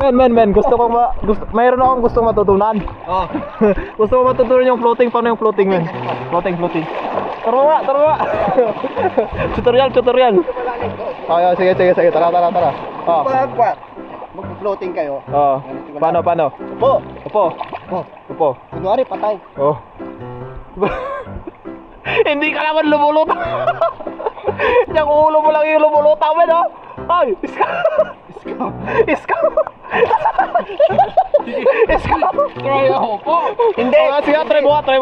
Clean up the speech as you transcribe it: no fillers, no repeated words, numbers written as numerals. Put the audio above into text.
Men, gusto mayroon akong gustong matutunan. Oh. Gusto ko matutunan yung floating, paano yung floating, men? Floating. Tara nga. Tutorial. Oh, sige, tara. Oh. Mag-floating kayo. Oh. Paano? Upo. Kunwari, patay. Oh. Hindi ka naman lumulutang. Yung ulo mo lang yung lumulutang, men, oh. Ay, iskaw. Try ako po. Hindi. Sige, try mo.